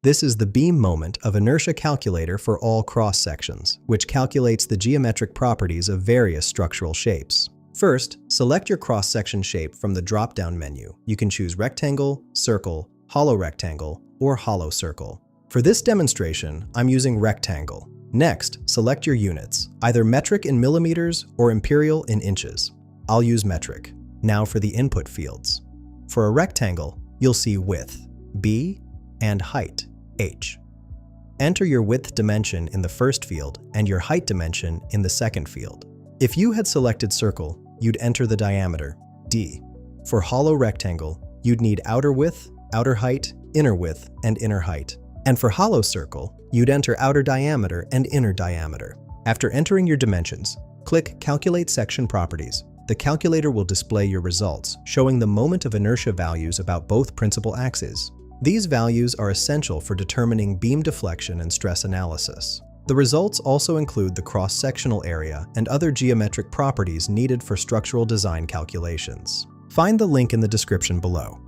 This is the beam moment of inertia calculator for all cross-sections, which calculates the geometric properties of various structural shapes. First, select your cross-section shape from the drop-down menu. You can choose rectangle, circle, hollow rectangle, or hollow circle. For this demonstration, I'm using rectangle. Next, select your units, either metric in millimeters or imperial in inches. I'll use metric. Now for the input fields. For a rectangle, you'll see width, B, and height, H. Enter your width dimension in the first field and your height dimension in the second field. If you had selected circle, you'd enter the diameter, D. For hollow rectangle, you'd need outer width, outer height, inner width, and inner height. And for hollow circle, you'd enter outer diameter and inner diameter. After entering your dimensions, click Calculate Section Properties. The calculator will display your results, showing the moment of inertia values about both principal axes. These values are essential for determining beam deflection and stress analysis. The results also include the cross-sectional area and other geometric properties needed for structural design calculations. Find the link in the description below.